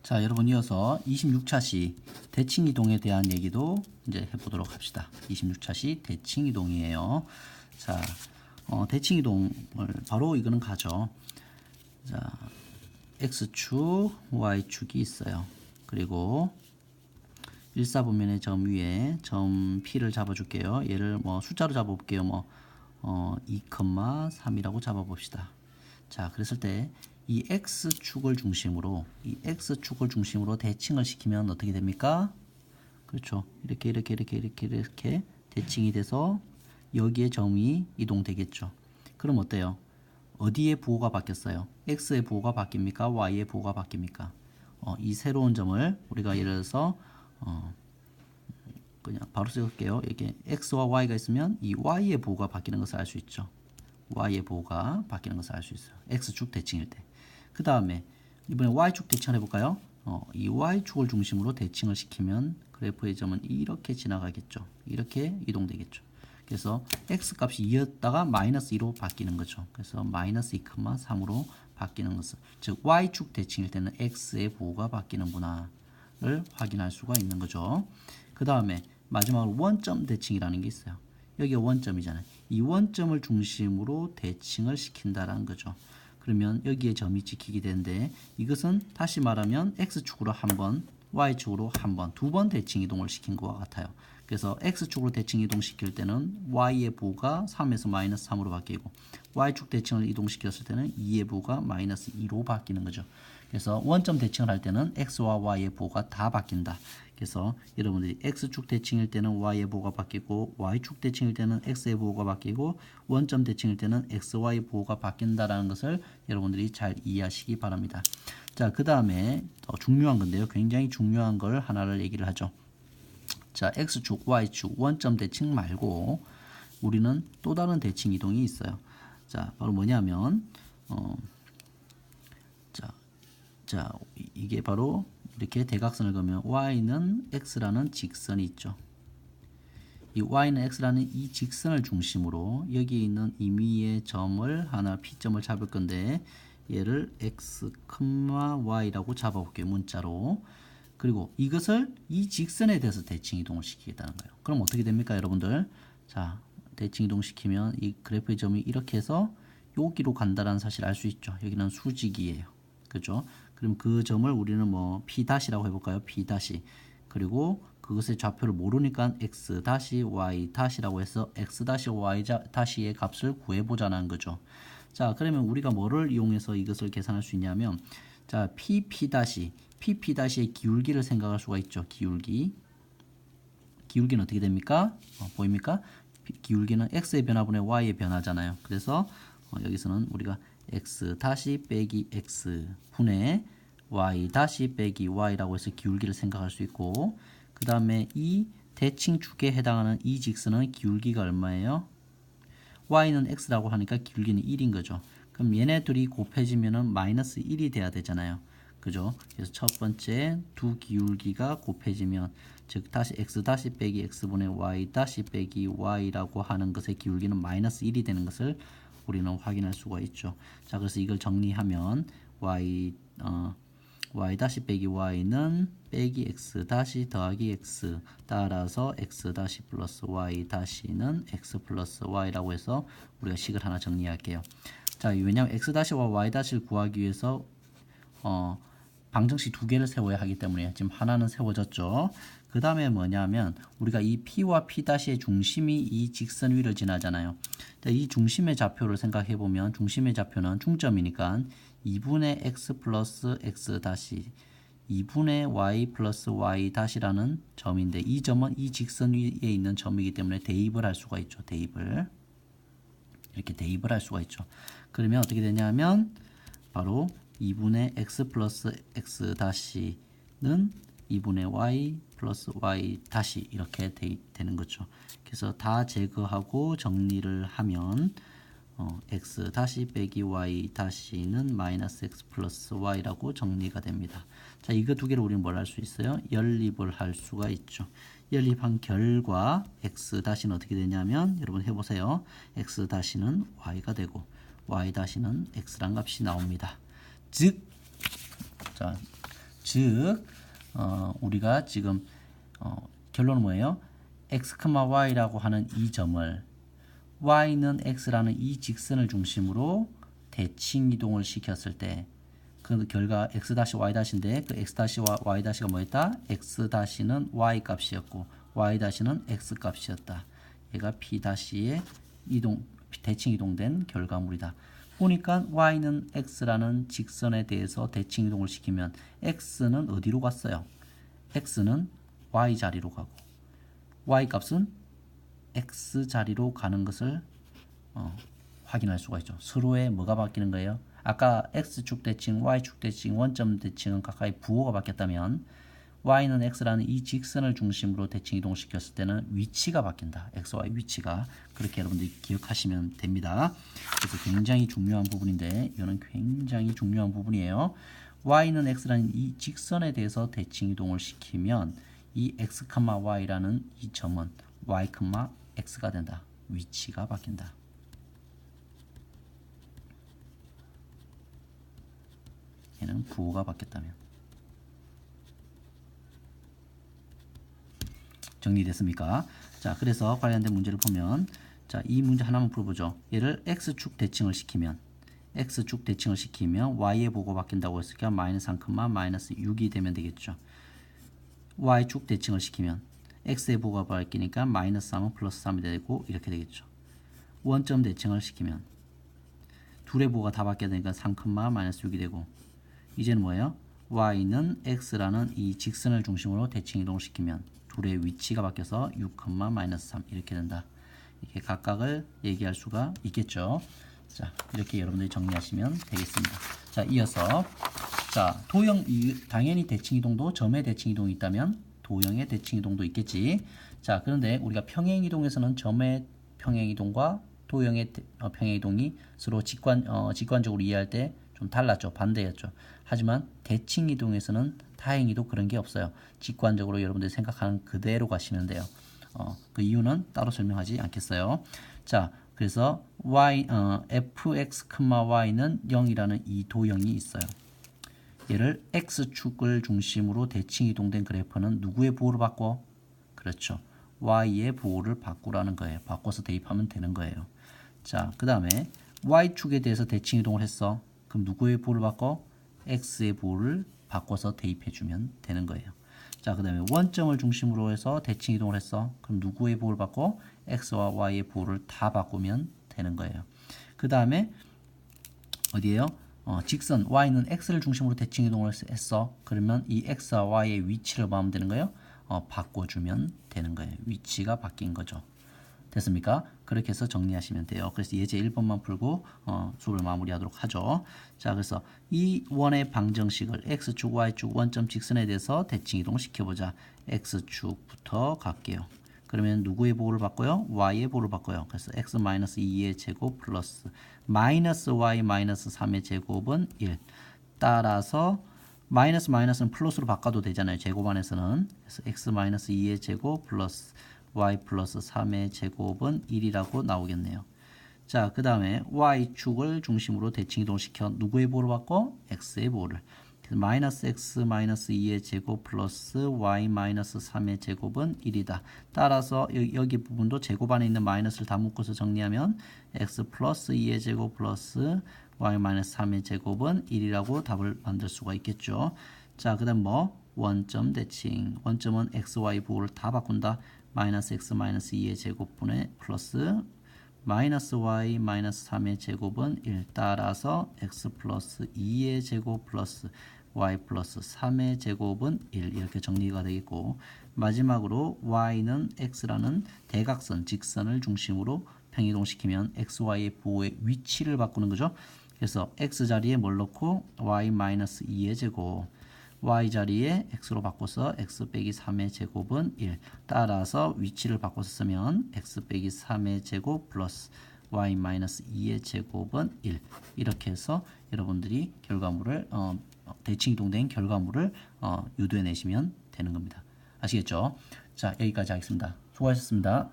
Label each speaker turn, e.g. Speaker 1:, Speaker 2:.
Speaker 1: 자, 여러분 이어서 26차시 대칭 이동에 대한 얘기도 이제 해보도록 합시다. 26차시 대칭 이동이에요. 자, 대칭 이동을 바로 이거는 가죠. 자, x축, y축이 있어요. 그리고 일사분면의 점 위에 점 P를 잡아줄게요. 얘를 뭐 숫자로 잡아볼게요. 2,3이라고 잡아봅시다. 자, 그랬을 때 이 x축을 중심으로 대칭을 시키면 어떻게 됩니까? 그렇죠. 이렇게 대칭이 돼서 여기에 점이 이동되겠죠. 그럼 어때요? 어디에 부호가 바뀌었어요? x의 부호가 바뀝니까? y의 부호가 바뀝니까? 이 새로운 점을 우리가 예를 들어서 그냥 바로 쓸게요. 이게 x와 y가 있으면 이 y의 부호가 바뀌는 것을 알 수 있죠. y의 부호가 바뀌는 것을 알 수 있어요. x축 대칭일 때. 그 다음에 이번에 y축 대칭을 해볼까요? 이 y축을 중심으로 대칭을 시키면 그래프의 점은 이렇게 지나가겠죠. 이렇게 이동되겠죠. 그래서 x 값이 2였다가 마이너스 2로 바뀌는 거죠. 그래서 마이너스 2,3으로 바뀌는 것을, 즉 y축 대칭일 때는 x의 부호가 바뀌는구나를 확인할 수가 있는 거죠. 그 다음에 마지막으로 원점 대칭이라는 게 있어요. 여기가 원점이잖아요. 이 원점을 중심으로 대칭을 시킨다라는 거죠. 그러면 여기에 점이 찍히게 되는데, 이것은 다시 말하면 x축으로 한 번, y축으로 한 번, 두 번 대칭 이동을 시킨 것과 같아요. 그래서 x축으로 대칭 이동시킬 때는 y의 부호가 3에서 마이너스 3으로 바뀌고, y축 대칭을 이동시켰을 때는 2의 부호가 마이너스 2로 바뀌는 거죠. 그래서 원점 대칭을 할 때는 x와 y의 부호가 다 바뀐다. 그래서 여러분들이 x축 대칭일 때는 y의 부호가 바뀌고, y축 대칭일 때는 x의 부호가 바뀌고, 원점 대칭일 때는 xy 부호가 바뀐다라는 것을 여러분들이 잘 이해하시기 바랍니다. 자, 그 다음에 더 중요한 건데요. 굉장히 중요한 걸 하나를 얘기를 하죠. 자, x축, y축 원점 대칭 말고 우리는 또 다른 대칭 이동이 있어요. 자, 바로 뭐냐면 자, 이게 바로 이렇게 대각선을 그으면 y는 x라는 직선이 있죠. 이 y는 x라는 이 직선을 중심으로 여기에 있는 임의의 점을 하나 P점을 잡을 건데, 얘를 x, y라고 잡아볼게요. 문자로. 그리고 이것을 이 직선에 대해서 대칭 이동을 시키겠다는 거예요. 그럼 어떻게 됩니까, 여러분들? 자, 대칭 이동시키면 이 그래프의 점이 이렇게 해서 여기로 간다라는 사실을 알 수 있죠. 여기는 수직이에요. 그죠? 그럼 그 점을 우리는 뭐 P-라고 해볼까요? P-. 그리고 그것의 좌표를 모르니까 x-y-라고 해서 x-y-의 값을 구해보자는 거죠. 자, 그러면 우리가 뭐를 이용해서 이것을 계산할 수 있냐면, 자, P-의 기울기를 생각할 수가 있죠. 기울기는 어떻게 됩니까? 보입니까? 기울기는 x의 변화분의 y의 변화잖아요. 그래서 여기서는 우리가 x 빼기 x 분의 y 빼기 y라고 해서 기울기를 생각할 수 있고, 그 다음에 이 대칭축에 해당하는 이 직선은 기울기가 얼마예요? y는 x라고 하니까 기울기는 1인 거죠. 그럼 얘네 둘이 곱해지면은 마이너스 1이 돼야 되잖아요. 그죠? 그래서 첫 번째 두 기울기가 곱해지면, 즉 다시 x 빼기 x분의 y 빼기 y라고 하는 것의 기울기는 마이너스 1이 되는 것을 우리는 확인할 수가 있죠. 자, 그래서 이걸 정리하면 y 빼기 y는 빼기 x 더하기 x, 따라서 x 플러스 y 는 x 플러스 y라고 해서 우리가 식을 하나 정리할게요. 자, 왜냐하면 x와 y를 구하기 위해서 방정식 두 개를 세워야 하기 때문에 지금 하나는 세워졌죠. 그 다음에 뭐냐면 우리가 이 P와 P의 중심이 이 직선 위를 지나잖아요. 이 중심의 좌표를 생각해 보면, 중심의 좌표는 중점이니까 2분의 x 플러스 x 2분의 y 플러스 y 라는 점인데, 이 점은 이 직선 위에 있는 점이기 때문에 대입을 할 수가 있죠. 이렇게 대입을 할 수가 있죠. 그러면 어떻게 되냐면 바로 2분의 x 플러스 x 는 2분의 y 플러스 y 이렇게 되는 거죠. 그래서 다 제거하고 정리를 하면 x 빼기 y 는 마이너스 x 플러스 y라고 정리가 됩니다. 자, 이거 두 개를 우리는 뭘 할 수 있어요? 연립을 할 수가 있죠. 연립한 결과 x 는 어떻게 되냐면, 여러분 해보세요. x 는 y가 되고 y 는 x란 값이 나옵니다. 즉 즉 우리가 지금 결론은 뭐예요? x, y라고 하는 이 점을 y는 x라는 이 직선을 중심으로 대칭 이동을 시켰을 때 그 결과 x-y-인데 그 x-y-가 뭐였다? x-는 y 값이었고 y-는 x 값이었다. 얘가 p-의 대칭 이동된 결과물이다. 보니까 y는 x라는 직선에 대해서 대칭 이동을 시키면 x는 어디로 갔어요? x는 y 자리로 가고 y 값은 x 자리로 가는 것을 확인할 수가 있죠. 서로의 뭐가 바뀌는 거예요? 아까 x축 대칭, y축 대칭, 원점 대칭은 각각의 부호가 바뀌었다면 y는 x라는 이 직선을 중심으로 대칭 이동을 시켰을 때는 위치가 바뀐다. x, y 위치가. 그렇게 여러분들이 기억하시면 됩니다. 그래서 굉장히 중요한 부분인데 이거는 굉장히 중요한 부분이에요. y는 x라는 이 직선에 대해서 대칭 이동을 시키면 이 x, y라는 이 점은 y, x가 된다. 위치가 바뀐다. 얘는 부호가 바뀌었다면. 정리됐습니까? 자, 그래서 관련된 문제를 보면 자, 이 문제 하나만 풀어보죠. 얘를 x축 대칭을 시키면 y의 부호가 바뀐다고 했으니까 마이너스 3, 마이너스 6이 되면 되겠죠. y축 대칭을 시키면 x의 부호가 바뀌니까 마이너스 3은 플러스 3이 되고 이렇게 되겠죠. 원점 대칭을 시키면 둘의 부호가 다 바뀌어야 되니까 3, 마이너스 6이 되고 이제는 뭐예요? y는 x라는 이 직선을 중심으로 대칭 이동을 시키면 둘의 위치가 바뀌어서 6, 마이너스 3 이렇게 된다. 이렇게 각각을 얘기할 수가 있겠죠. 자, 이렇게 여러분들이 정리하시면 되겠습니다. 자, 이어서 자, 당연히 대칭 이동도 점의 대칭 이동이 있다면 도형의 대칭 이동도 있겠지. 자, 그런데 우리가 평행 이동에서는 점의 평행 이동과 도형의 평행 이동이 서로 직관적으로 이해할 때 좀 달랐죠. 반대였죠. 하지만 대칭 이동에서는 다행히도 그런 게 없어요. 직관적으로 여러분들이 생각하는 그대로 가시면 돼요. 그 이유는 따로 설명하지 않겠어요. 자, 그래서 fx, y는 0이라는 이 도형이 있어요. 얘를 x축을 중심으로 대칭 이동된 그래프는 누구의 부호를 바꿔? 그렇죠. y의 부호를 바꾸라는 거예요. 바꿔서 대입하면 되는 거예요. 자, 그 다음에 y축에 대해서 대칭 이동을 했어. 그럼 누구의 부호를 바꿔? x의 부호를 바꿔서 대입해주면 되는 거예요. 자, 그 다음에 원점을 중심으로 해서 대칭 이동을 했어. 그럼 누구의 부호를 바꿔? x와 y의 부호를 다 바꾸면 되는 거예요. 그 다음에 어디에요? 직선 y는 x를 중심으로 대칭 이동을 했어. 그러면 이 x와 y의 위치를 뭐하면 되는 거예요? 바꿔주면 되는 거예요. 위치가 바뀐 거죠. 됐습니까? 그렇게 해서 정리하시면 돼요. 그래서 예제 1번만 풀고 수업을 마무리하도록 하죠. 자, 그래서 이 원의 방정식을 x축, y축, 원점 직선에 대해서 대칭 이동을 시켜보자. x축부터 갈게요. 그러면 누구의 부호를 바꿔요? y의 부호를 바꿔요. 그래서 x-2의 제곱 플러스 마이너스 y 마이너스 3의 제곱은 1. 따라서 마이너스는 플러스로 바꿔도 되잖아요. 제곱 안에서는. 그래서 x-2의 제곱 플러스 y 플러스 3의 제곱은 1이라고 나오겠네요. 자, 그 다음에 y축을 중심으로 대칭 이동을 시켜 누구의 부호를 바꿔? x의 부호를. 마이너스 x 마이너스 2의 제곱 플러스 y 마이너스 3의 제곱은 1이다. 따라서 여기 부분도 제곱 안에 있는 마이너스를 다 묶어서 정리하면 x 플러스 2의 제곱 플러스 y 마이너스 3의 제곱은 1이라고 답을 만들 수가 있겠죠. 자, 그 다음 원점 대칭. 원점은 x, y 부호를 다 바꾼다. 마이너스 x 마이너스 2의 제곱분의 플러스 마이너스 y 마이너스 3의 제곱은 1. 따라서 x 플러스 2의 제곱 플러스 y 플러스 3의 제곱은 1. 이렇게 정리가 되겠고 마지막으로 y는 x라는 대각선 직선을 중심으로 평이동시키면 x, y의 부호의 위치를 바꾸는 거죠. 그래서 x 자리에 뭘 넣고 y 마이너스 2의 제곱 y 자리에 x로 바꿔서 x 빼기 3의 제곱은 1. 따라서 위치를 바꿔서 쓰면 x 빼기 3의 제곱 플러스 y 마이너스 2의 제곱은 1. 이렇게 해서 여러분들이 결과물을 대칭 이동된 결과물을 유도해 내시면 되는 겁니다. 아시겠죠? 자, 여기까지 하겠습니다. 수고하셨습니다.